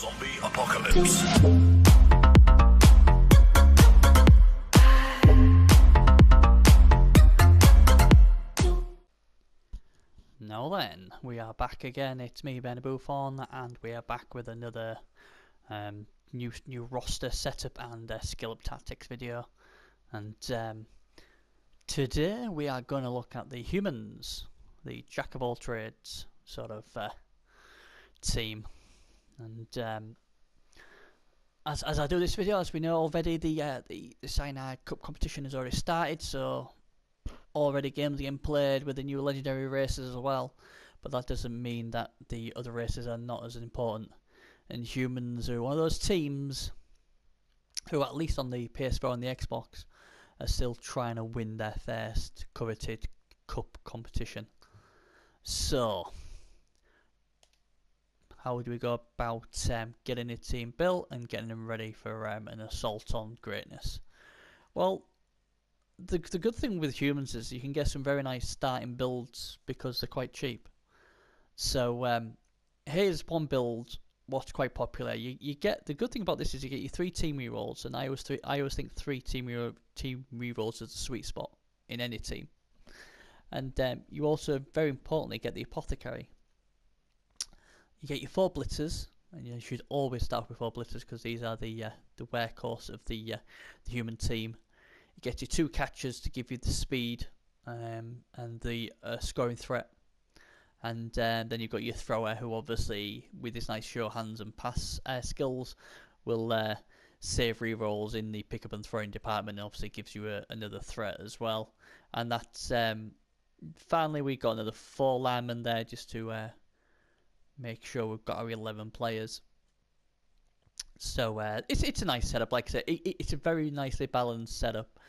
Zombie apocalypse. Now then, we are back again. It's me, Ben Buffon, and we are back with another new roster setup and skill up tactics video. And today we are going to look at the humans, the jack of all trades sort of team. And as I do this video, as we know already, the Cyanide Cup competition has already started, so already games are getting played with the new legendary races as well, but that doesn't mean that the other races are not as important. And humans are one of those teams who, at least on the PS4 and the Xbox, are still trying to win their first coveted cup competition. So how do we go about getting a team built and getting them ready for an assault on greatness? Well, the good thing with humans is you can get some very nice starting builds because they're quite cheap. So here's one build what's quite popular. You get, the good thing about this is you get your 3 team rerolls, and I always think 3 team rerolls is a sweet spot in any team. And you also, very importantly, get the apothecary. You get your 4 blitzers, and you should always start with 4 blitzers because these are the workhorse of the human team. You get your 2 catchers to give you the speed and the scoring threat. And then you've got your thrower, who obviously, with his nice show hands and pass skills, will save rerolls in the pick up and throwing department, and obviously gives you another threat as well. And that's finally, we got another 4 linemen there just to make sure we've got our 11 players. So it's a nice setup. Like I said, it's a very nicely balanced setup.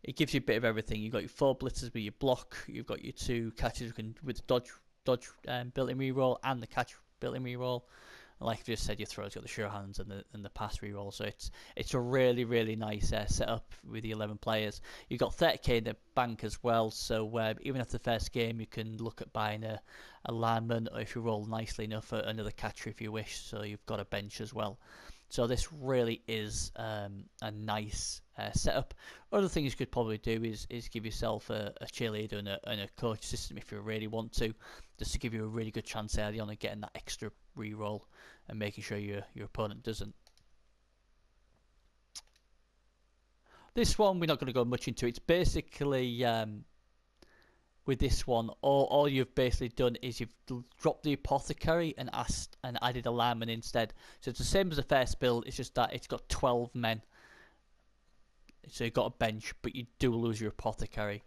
It gives you a bit of everything. You've got your 4 blitzers with your block. You've got your 2 catchers who can with dodge built-in reroll and the catch built-in reroll. And like I just said, your throw's got the sure hands and the pass reroll. So it's a really nice setup with the 11 players. You've got 30k in the bank as well. So even after the first game, you can look at buying a lineman, or if you roll nicely enough, another catcher if you wish. So you've got a bench as well. So this really is a nice setup. Other things you could probably do is give yourself a cheerleader and a coach system if you really want to, just to give you a really good chance early on of getting that extra reroll and making sure your opponent doesn't. This one we're not going to go much into. It's basically with this one, all you've basically done is you've dropped the apothecary and added a lineman instead. So it's the same as the first build. It's just that it's got 12 men. So you've got a bench, but you do lose your apothecary.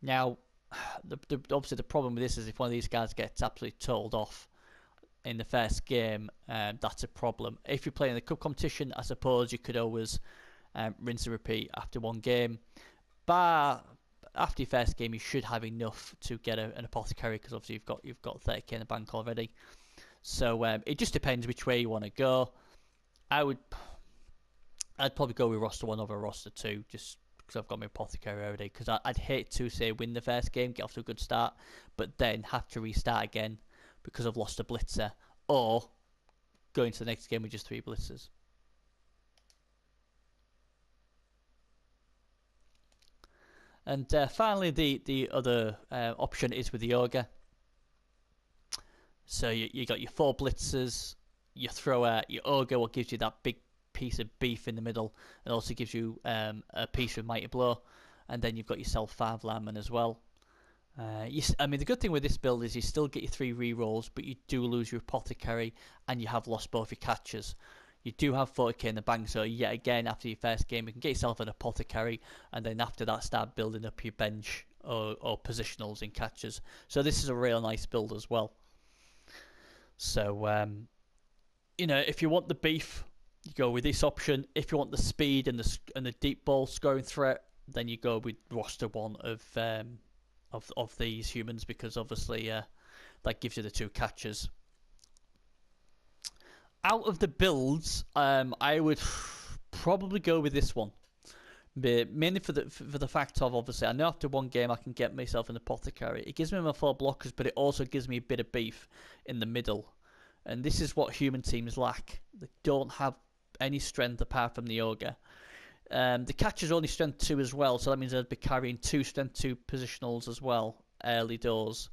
Now, obviously the problem with this is if one of these guys gets absolutely totaled off in the first game, that's a problem. If you're playing the cup competition, I suppose you could always rinse and repeat after one game. But after your first game, you should have enough to get an apothecary because obviously you've got 30k in the bank already. So it just depends which way you want to go. I'd probably go with roster 1 over roster 2 just because I've got my apothecary already. Because I'd hate to say win the first game, get off to a good start, but then have to restart again because I've lost a blitzer, or go into the next game with just 3 blitzers. And finally, the other option is with the Ogre. So you got your 4 blitzers, your thrower, your Ogre, what gives you that big piece of beef in the middle, and also gives you a piece of Mighty Blow. And then you've got yourself 5 linemen as well. I mean, the good thing with this build is you still get your 3 rerolls, but you do lose your apothecary, and you have lost both your catchers. You do have 40k in the bank, so yet again, after your first game, you can get yourself an apothecary, and then after that, start building up your bench or positionals in catchers. So this is a real nice build as well. So, if you want the beef, you go with this option. If you want the speed and the deep ball scoring threat, then you go with roster 1 of these humans, because obviously that gives you the 2 catchers. Out of the builds, I would probably go with this one, but mainly for the fact of, obviously, I know after one game I can get myself an apothecary. It gives me my 4 blockers, but it also gives me a bit of beef in the middle. And this is what human teams lack. They don't have any strength apart from the Ogre. The catcher's only strength 2 as well, so that means they'd be carrying 2 strength 2 positionals as well, early doors.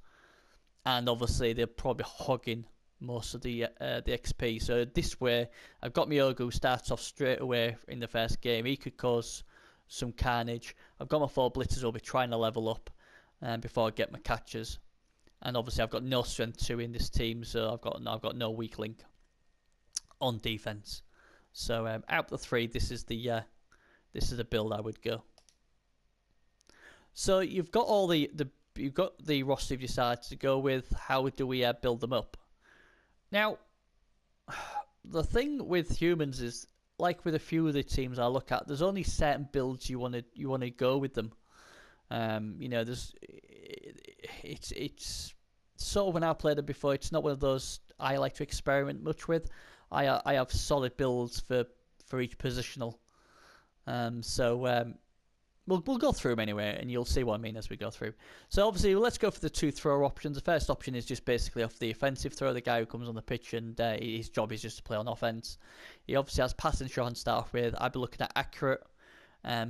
And obviously they're probably hogging most of the XP. So this way, I've got my Ogre who starts off straight away in the first game. He could cause some carnage. I've got my 4 Blitzers who'll be trying to level up before I get my catchers. And obviously I've got no strength 2 in this team, so I've got no weak link on defense. So out of the 3, this is the build I would go. So you've got all you've got the roster you've decided to go with. How do we build them up? Now, the thing with humans is, like with a few of the teams I look at, there's only certain builds you want to go with them. You know, it's sort of, when I played it before, it's not one of those I like to experiment much with. I have solid builds for each positional. We'll go through them anyway, and you'll see what I mean as we go through. So obviously, let's go for the 2 thrower options. The first option is just basically off the offensive thrower, the guy who comes on the pitch, and his job is just to play on offense. He obviously has passing shot to start off with. I'd be looking at accurate,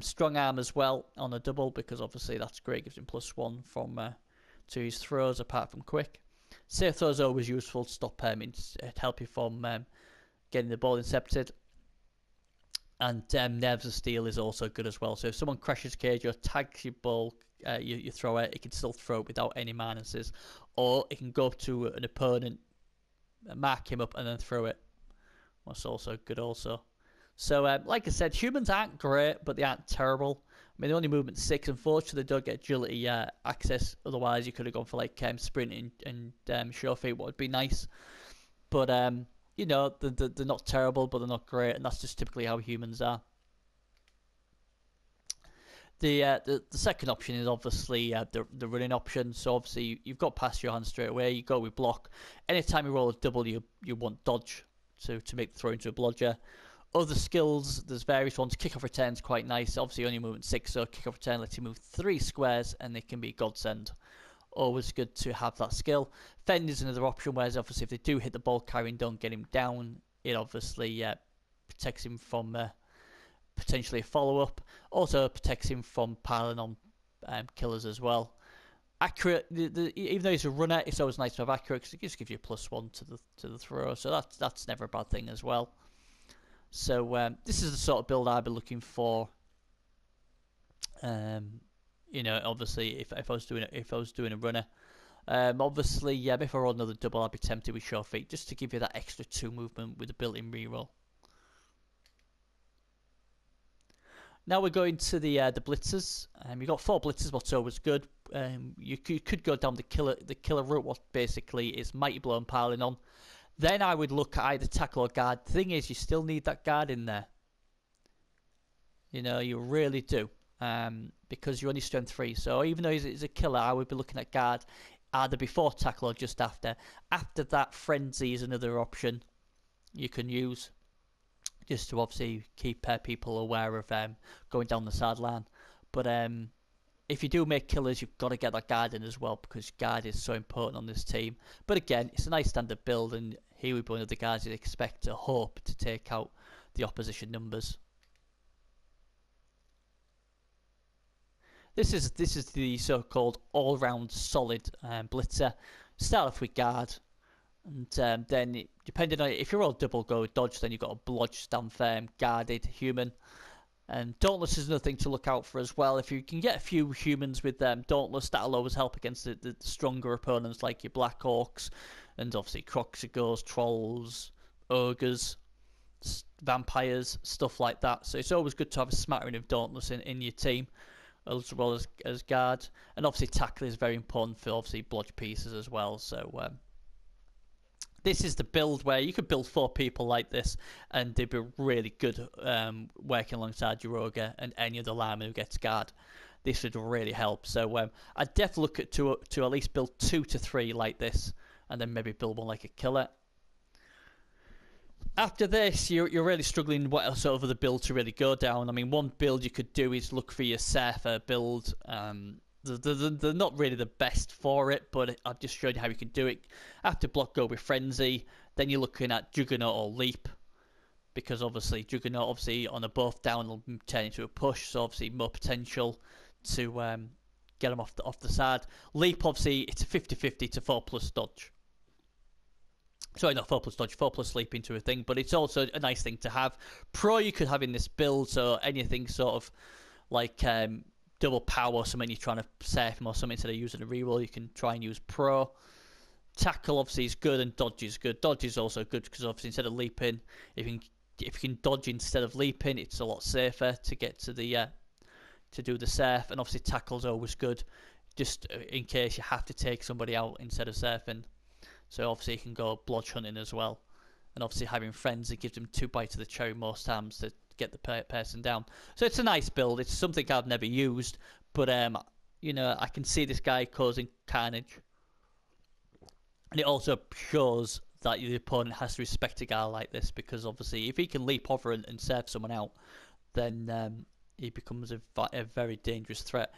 strong arm as well on a double, because obviously that's great, gives him +1 from to his throws apart from quick. Safe throw is always useful to stop him, to help you from getting the ball intercepted. And Nerves of Steel is also good as well. So if someone crashes cage or tags your ball, you throw it, it can still throw it without any minuses. Or it can go up to an opponent, mark him up, and then throw it. That's also good also. So like I said, humans aren't great, but they aren't terrible. I mean, they're only movement 6. Unfortunately, they don't get agility access. Otherwise, you could have gone for like sprinting and sure feet, what would be nice. But you know, they're not terrible, but they're not great, and that's just typically how humans are. The second option is obviously the running option. So obviously you've got past your hand straight away. You go with block. Anytime you roll a double, you want dodge to make the throw into a blodger. Other skills, there's various ones. Kick-off return's quite nice. Obviously only movement 6, so kick-off return lets you move 3 squares, and they can be godsend. Always good to have that skill. Fend is another option, whereas obviously if they do hit the ball carrying, don't get him down. It obviously protects him from potentially a follow-up. Also protects him from piling on killers as well. Accurate, even though he's a runner, it's always nice to have accurate, because it just gives you +1 to the throw. So that's never a bad thing as well. So this is the sort of build I'd be looking for. You know, obviously, if I was doing a runner, obviously, yeah, if I roll another double, I'd be tempted with sure feet, just to give you that extra 2 movement with a built-in reroll. Now we're going to the blitzers. You've got 4 blitzers, what's always good. You could go down the killer route, what basically is mighty blow and piling on. Then I would look at either tackle or guard. The thing is, you still need that guard in there. You know, you really do. Because you're only strength 3, so even though he's a killer, I would be looking at guard either before tackle or just after. After that, frenzy is another option you can use, just to obviously keep people aware of going down the sideline. But if you do make killers, you've got to get that guard in as well, because guard is so important on this team. But again, it's a nice standard build, and he would be one of the guys you'd expect to hope to take out the opposition numbers. This is the so-called all-round solid blitzer. Start off with guard, and then depending on if you're all double go with dodge, then you've got a blodge, stand firm, guarded, human. And Dauntless is another thing to look out for as well. If you can get a few humans with Dauntless, that'll always help against the stronger opponents like your Black Orcs, and obviously Croxigors, Trolls, Ogres, Vampires, stuff like that. So it's always good to have a smattering of Dauntless in your team, as well as guard. And obviously tackle is very important for obviously blodge pieces as well. So this is the build where you could build 4 people like this, and they'd be really good working alongside your Ogre and any other lineman who gets guard. This would really help. So I'd definitely look at to at least build 2 to 3 like this, and then maybe build one like a killer. After this, you're really struggling what sort of other build to really go down. I mean, one build you could do is look for your Surfer build. They're not really the best for it, but I've just showed you how you can do it. After block, go with Frenzy. Then you're looking at Juggernaut or Leap, because obviously Juggernaut obviously on a buff down will turn into a push, so obviously more potential to get him off the side. Leap obviously it's a 50-50 to 4+ dodge. Sorry, not 4+ dodge, 4+ leap into a thing, but it's also a nice thing to have. Pro you could have in this build, so anything sort of like double power or something you're trying to surf him or something instead of using a reroll, you can try and use Pro. Tackle obviously is good and dodge is good. Dodge is also good because obviously instead of leaping, if you can dodge instead of leaping, it's a lot safer to get to the to do the surf. And obviously tackle's always good, just in case you have to take somebody out instead of surfing. So obviously you can go blodge hunting as well. And obviously having friends, it gives them 2 bites of the cherry most times to get the person down. So it's a nice build. It's something I've never used, but you know, I can see this guy causing carnage. And it also shows that the opponent has to respect a guy like this, because obviously if he can leap over and surf someone out, then he becomes a very dangerous threat.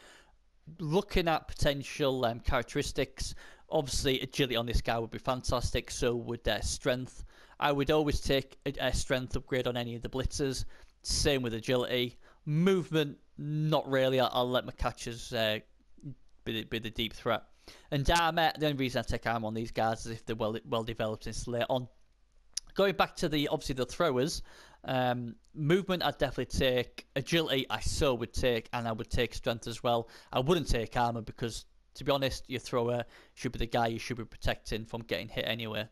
Looking at potential characteristics, obviously agility on this guy would be fantastic, so would strength. I would always take a strength upgrade on any of the blitzers, same with agility. Movement, not really, I'll let my catchers be the deep threat. And armor, the only reason I take armor on these guys is if they're well developed and later on. Going back to the throwers, movement I'd definitely take. Agility I would take, and I would take strength as well. I wouldn't take armor because, to be honest, your thrower should be the guy you should be protecting from getting hit anyway.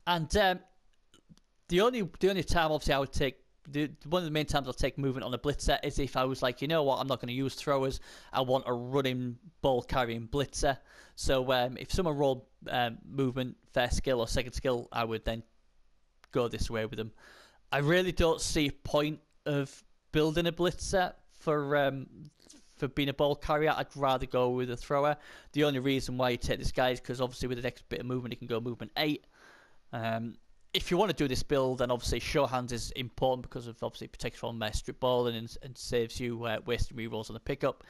And the only time obviously I would take, one of the main times I'll take movement on a blitzer is if I was like, you know what, I'm not going to use throwers, I want a running ball carrying blitzer. So if someone rolled movement first skill or second skill, I would then go this way with them. I really don't see a point of building a blitzer for being a ball carrier. I'd rather go with a thrower. The only reason why you take this guy is because obviously with the next bit of movement, he can go movement 8. If you want to do this build, then obviously show hands is important because of obviously protects from strip balling and saves you wasting rerolls on the pickup.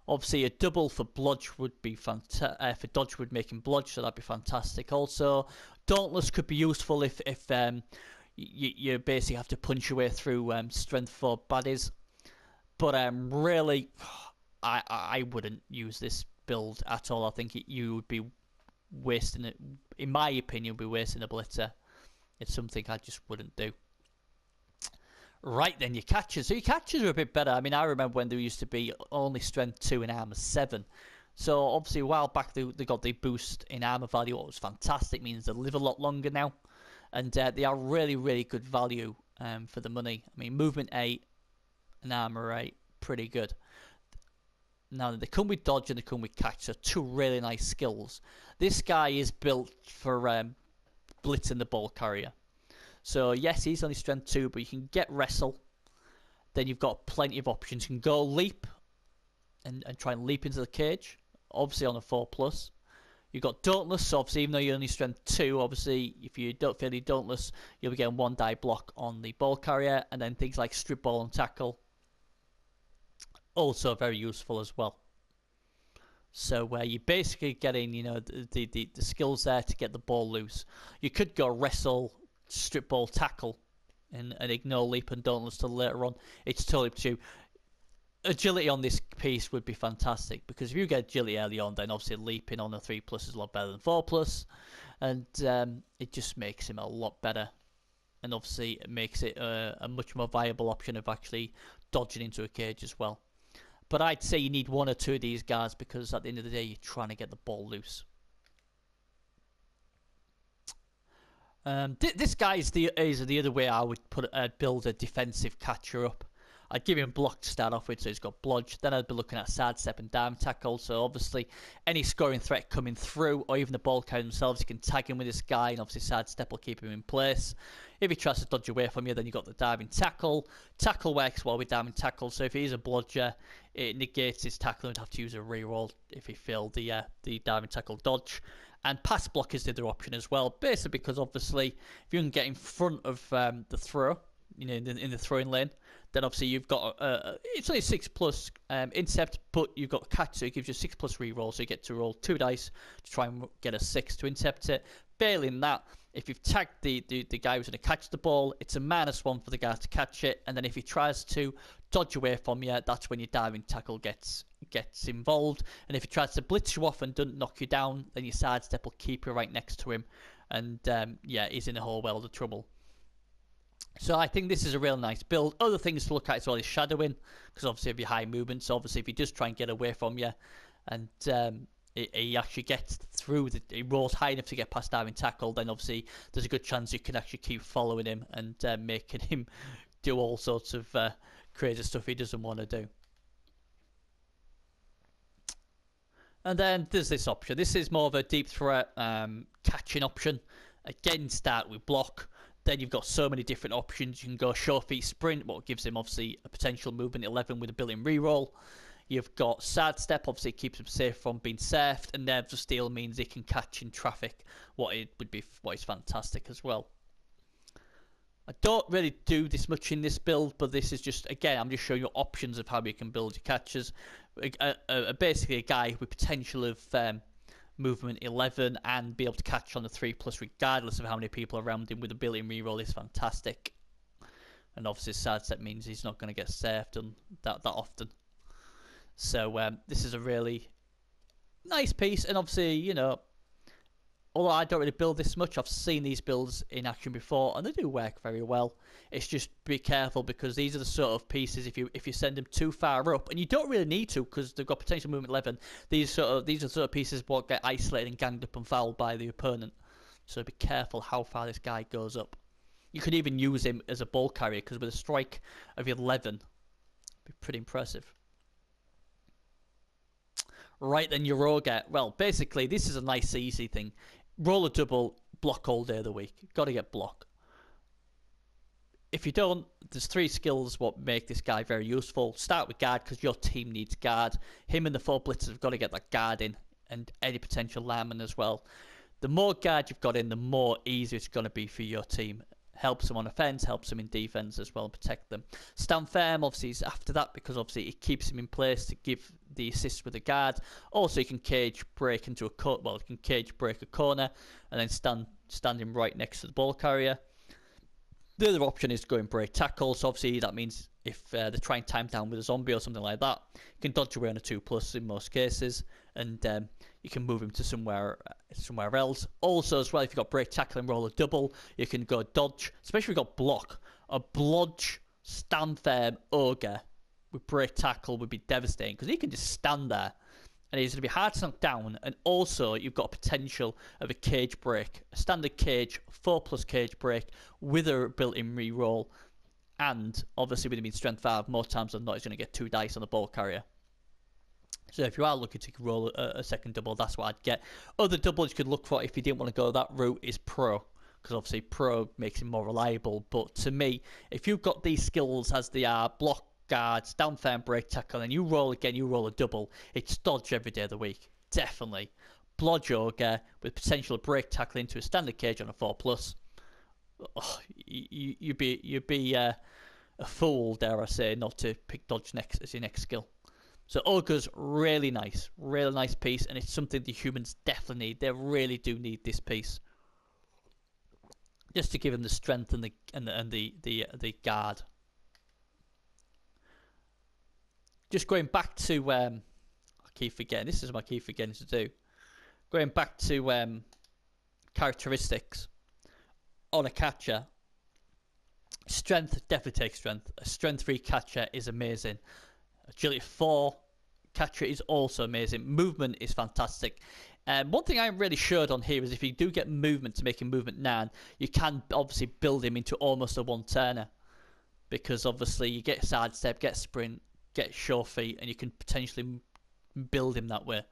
Obviously a double for blodge would be fantastic. For dodge would make him blodge, so that'd be fantastic. Also, dauntless could be useful if you basically have to punch your way through strength 4 baddies. But really, I wouldn't use this build at all. I think you would be wasting it. In my opinion, be wasting a blitzer. It's something I just wouldn't do. Right then, your catchers. So your catchers are a bit better. I mean, I remember when there used to be only strength 2 and armor 7. So obviously a while back they got the boost in armor value. What was fantastic, means they live a lot longer now. And they are really, really good value for the money. I mean, movement 8 and armor 8, pretty good. Now, they come with dodge and they come with catch, so 2 really nice skills. This guy is built for blitzing the ball carrier. So, yes, he's only strength 2, but you can get wrestle. Then you've got plenty of options. You can go leap and try and leap into the cage, obviously on a 4+. You've got dauntless, so obviously even though you're only strength 2, obviously if you don't feel you're dauntless, you'll be getting 1 die block on the ball carrier. And then things like strip ball and tackle, also very useful as well. So you're basically getting, you know, the skills there to get the ball loose. You could go wrestle, strip ball, tackle, and ignore leap and dauntless till later on. It's totally up to you. Agility on this piece would be fantastic, because if you get agility early on, then obviously leaping on a 3+ is a lot better than 4+, and it just makes him a lot better. And obviously it makes it a much more viable option of actually dodging into a cage as well. But I'd say you need 1 or 2 of these guys, because at the end of the day, you're trying to get the ball loose. This guy is the other way I would build a defensive catcher up. I'd give him block to start off with, so he's got blodge. Then I'd be looking at sidestep and dive tackle. So obviously, any scoring threat coming through, or even the ball carrier themselves, you can tag him with this guy, and obviously sidestep will keep him in place. If he tries to dodge away from you, then you've got the diving tackle. Tackle works well with diving tackle, so if he's a blodger, it negates his tackle and have to use a reroll if he failed the diving tackle dodge. And pass block is the other option as well, basically because obviously if you can get in front of the throw, in the throwing lane. Then obviously you've got it's only 6+ intercept, but you've got catch, so it gives you 6+ reroll, so you get to roll 2 dice to try and get a 6 to intercept it. Failing that, if you've tagged the guy who's going to catch the ball, it's a -1 for the guy to catch it, and then if he tries to dodge away from you, that's when your diving tackle gets involved. And if he tries to blitz you off and doesn't knock you down, then your sidestep will keep you right next to him, and yeah, he's in a whole world of trouble. So I think this is a real nice build. Other things to look at as well is shadowing, because obviously if you high movement, so obviously if he does try and get away from you, and he actually gets through, he rolls high enough to get past diving tackle, then obviously there's a good chance you can actually keep following him and making him do all sorts of crazy stuff he doesn't want to do. And then there's this option. This is more of a deep threat catching option. Again, start with block. Then you've got so many different options. You can go short feet sprint, what gives him obviously a potential movement 11 with a built-in reroll. You've got sidestep, obviously keeps him safe from being surfed, and nerves of steel means he can catch in traffic, what is fantastic as well. I don't really do this much in this build, but this is just, again, I'm just showing you options of how you can build your catches. Basically a guy with potential of movement 11 and be able to catch on the 3+ regardless of how many people around him with a built-in reroll is fantastic. And obviously sidestep means he's not going to get surfed that often. So this is a really nice piece, and obviously, although I don't really build this much, I've seen these builds in action before, and they do work very well. It's just be careful, because these are the sort of pieces, if you send them too far up, and you don't really need to, because they've got potential movement 11, these are the sort of pieces what get isolated and ganged up and fouled by the opponent. So be careful how far this guy goes up. You could even use him as a ball carrier, because with a strike of 11, it'd be pretty impressive. Right then, your Ogre. Well, basically, this is a nice, easy thing. Roll a double, block all day of the week. Got to get block. If you don't, there's 3 skills what make this guy very useful. Start with guard, because your team needs guard. Him and the 4 blitzers have got to get that guard in, and any potential lineman as well. The more guard you've got in, the more easier it's going to be for your team. Helps them on offense, helps them in defense as well, and protect them. Stand firm, obviously, is after that, because obviously it keeps him in place to give the assist with the guard. Also, you can cage break into you can cage break a corner and then stand him right next to the ball carrier. The other option is going break tackle. So obviously that means if they try and time down with a zombie or something like that, you can dodge away on a 2+ in most cases, and you can move him to somewhere else. Also as well, if you've got break tackle and roll a double, you can go dodge, especially if you've got block. A blodge stand firm Ogre with break tackle would be devastating, because he can just stand there and he's going to be hard to knock down. And also you've got a potential of a cage break, a standard cage, 4+ cage break with a built-in reroll, and obviously with him in strength 5, more times than not he's going to get 2 dice on the ball carrier. So if you are looking to roll a second double, that's what I'd get. Other doubles you could look for if you didn't want to go that route is Pro, because obviously Pro makes him more reliable. But to me, if you've got these skills as they are, block, guard, stand firm, break tackle, and you roll again, you roll a double, it's dodge every day of the week. Definitely. Blodge Ogre with potential break tackle into a standard cage on a 4+. Oh, you'd be a fool, dare I say, not to pick dodge next as your next skill. So Ogre's really nice piece, and it's something the humans definitely need. They really do need this piece, just to give them the strength and the guard. Just going back to I keep forgetting. This is what I keep forgetting to do. Going back to characteristics on a catcher. Strength definitely takes strength. A strength 3 catcher is amazing. Agility 4 catcher is also amazing. Movement is fantastic. One thing I'm really sure on here is if you do get movement to make him movement 9, you can obviously build him into almost a 1-turner, because obviously you get sidestep, get sprint, get sure feet, and you can potentially build him that way.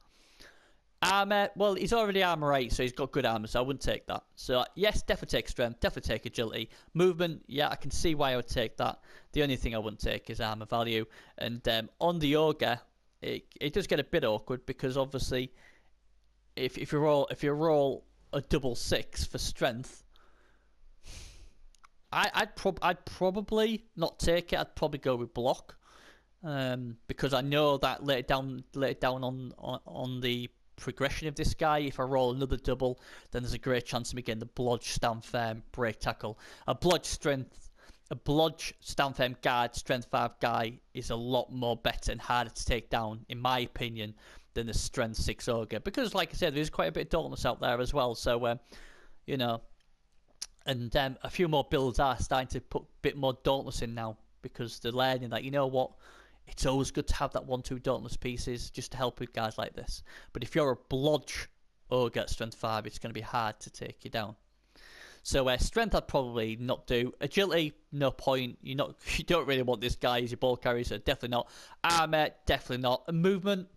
Armor, well, he's already armor 8, so he's got good armor, so I wouldn't take that. So yes, definitely take strength, definitely take agility. Movement, yeah, I can see why I would take that. The only thing I wouldn't take is armor value. And on the Ogre, it does get a bit awkward, because obviously if you roll a double 6 for strength, I'd probably not take it. I'd probably go with block, because I know that later down on the progression of this guy, if I roll another double, then there's a great chance of me getting the blodge, stand firm, break tackle. A blodge, stand firm guard, strength 5 guy is a lot more better and harder to take down, in my opinion, than the strength 6 ogre. Because, like I said, there's quite a bit of dauntless out there as well. So, you know, and a few more builds are starting to put a bit more dauntless in now, because they're learning that, you know what, it's always good to have that 1-2 dauntless pieces just to help with guys like this. But if you're a blodge ogre at strength 5, it's going to be hard to take you down. So strength I'd probably not do. Agility, no point. You don't really want this guy as your ball carrier, so definitely not. Armor, definitely not. And movement,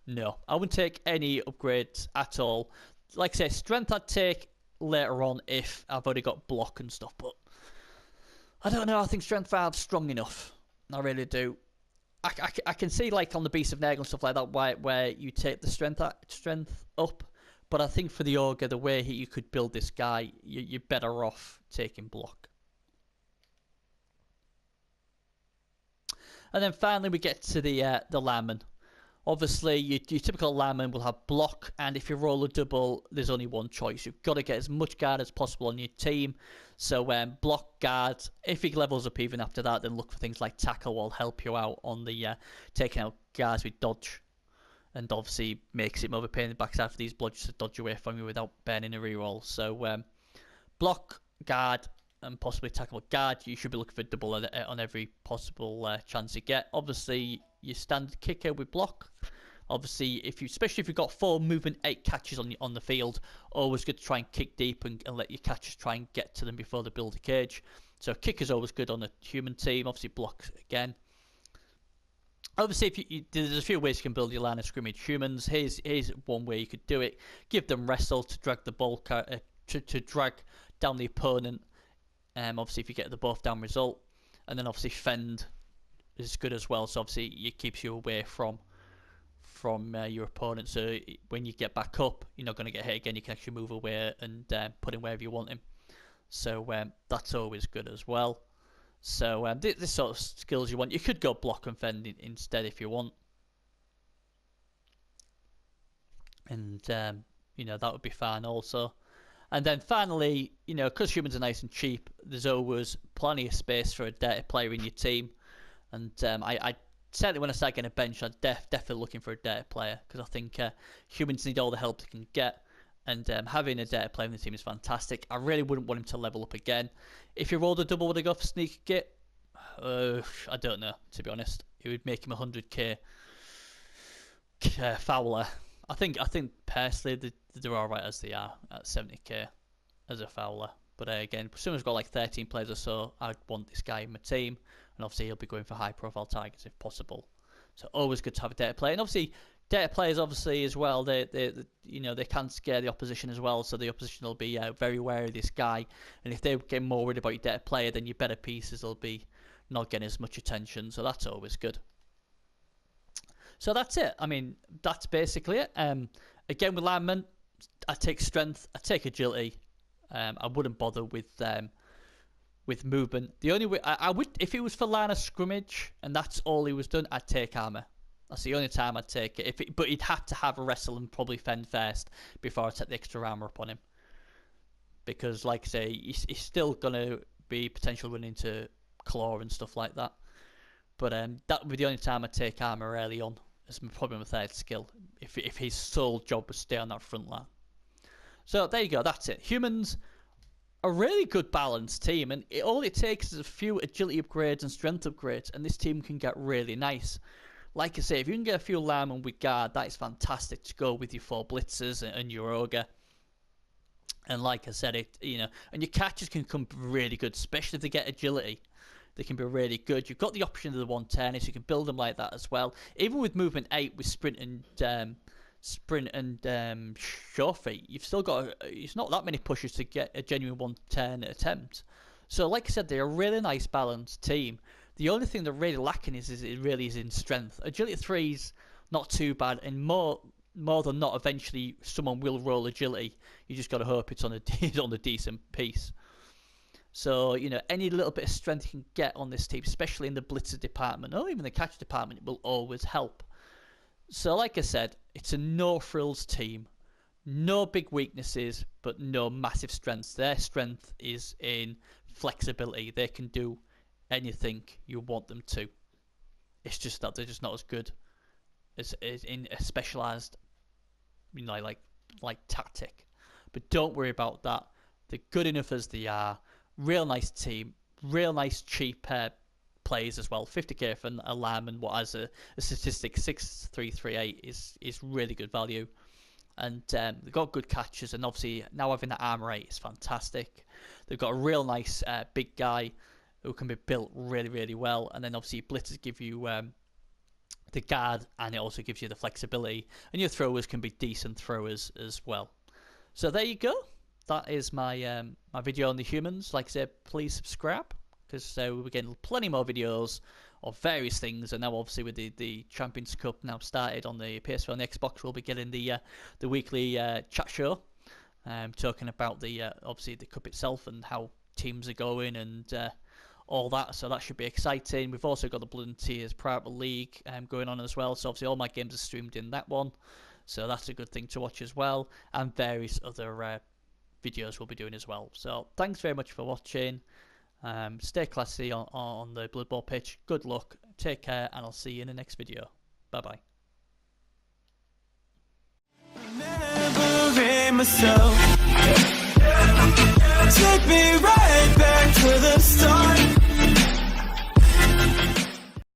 no. I wouldn't take any upgrades at all. Like I say, strength I'd take later on if I've already got block and stuff, but I don't know. I think strength 5's strong enough. I really do. I can see, like, on the Beast of Nergal and stuff like that, where you take the strength up. But I think for the ogre, the way you could build this guy, you're better off taking block. And then finally we get to the Lineman. Obviously, your typical Lineman will have block, and if you roll a double, there's only one choice. You've got to get as much guard as possible on your team. So block, guard. If he levels up even after that, then look for things like tackle will help you out on the taking out guards with dodge. And obviously makes it more of a pain in the backside for these blodges to dodge away from you without burning a reroll. So block, guard, and possibly tackle. Guard, you should be looking for double on every possible chance you get. Obviously, your standard kicker with block. Obviously, especially if you've got 4 movement, 8 catches on the field, always good to try and kick deep and let your catchers try and get to them before they build a cage. So kicker's always good on a human team. Obviously, block again. Obviously, there's a few ways you can build your line of scrimmage humans. Here's one way you could do it. Give them wrestle to drag the ball, to drag down the opponent. Obviously, if you get the both down result, and then obviously fend is good as well. So obviously, it keeps you away from your opponent. So when you get back up, you're not going to get hit again. You can actually move away and put him wherever you want him. So that's always good as well. So this sort of skills you want. You could go block and fend instead if you want. And, that would be fine also. And then finally, because humans are nice and cheap, there's always plenty of space for a dirty player in your team. And I certainly, when I start getting a bench, I'm definitely looking for a dirty player, because I think humans need all the help they can get. And having a dirty player in the team is fantastic. I really wouldn't want him to level up again. If he rolled a double, would I go for sneak git? I don't know, to be honest. It would make him 100k fowler. I think personally they're alright as they are at 70k as a fowler. But again, as soon as I've got like 13 players or so, I'd want this guy in my team. And obviously he'll be going for high profile targets if possible. So always good to have a dirty player. And obviously dirty players, obviously, as well, they can scare the opposition as well, so the opposition will be very wary of this guy, and if they get more worried about your dirty player, then your better pieces will be not getting as much attention, so that's always good. So that's it. I mean, that's basically it. Again, with Lineman, I take strength, I take agility. I wouldn't bother with movement. The only way I would, if it was for line of scrimmage and that's all he was done, I'd take armor. That's the only time I'd take it. But he'd have to have a wrestle and probably fend first before I set the extra armor up on him. Because, like I say, he's still going to be potential running into claw and stuff like that. But that would be the only time I'd take armor early on. As probably my third skill. If his sole job was stay on that front line. So there you go, that's it. Humans, a really good balanced team. And all it takes is a few agility upgrades and strength upgrades. And this team can get really nice. Like I say, if you can get a few Linemen with guard, that is fantastic to go with your 4 Blitzers and your Ogre. And like I said, and your catches can come really good, especially if they get agility. They can be really good. You've got the option of the 110, so you can build them like that as well. Even with movement 8, with sprint and sure feet, you've still got it's not that many pushes to get a genuine 110 attempt. So like I said, they're a really nice balanced team. The only thing they're really lacking is in strength. Agility 3's not too bad, and more than not, eventually someone will roll agility. You just got to hope it's on a decent piece. So, you know, any little bit of strength you can get on this team, especially in the Blitzer department, or even the catch department, will always help. So, like I said, it's a no-frills team. No big weaknesses, but no massive strengths. Their strength is in flexibility. They can do anything you want them to. It's just that they're just not as good as in a specialised, you know, like tactic. But don't worry about that. They're good enough as they are. Real nice team. Real nice cheap players as well. 50k for a Lineman, what has a statistic 6338 is really good value. And they've got good catches, and obviously now having that armor 8 is fantastic. They've got a real nice big guy who can be built really, really well. And then obviously Blitzers give you the guard, and it also gives you the flexibility. And your throwers can be decent throwers as well. So there you go. That is my my video on the humans. Like I said, please subscribe, because we're getting plenty more videos of various things. And now obviously with the Champions Cup now started on the PS4 and the Xbox, we'll be getting the weekly chat show, talking about the obviously the cup itself and how teams are going and all that. So that should be exciting. We've also got the Blood and Tears Private League going on as well. So obviously all my games are streamed in that one. So that's a good thing to watch as well. And various other videos we'll be doing as well. So thanks very much for watching. Stay classy on the Bloodbowl pitch. Good luck. Take care, and I'll see you in the next video. Bye bye. Take me right back to the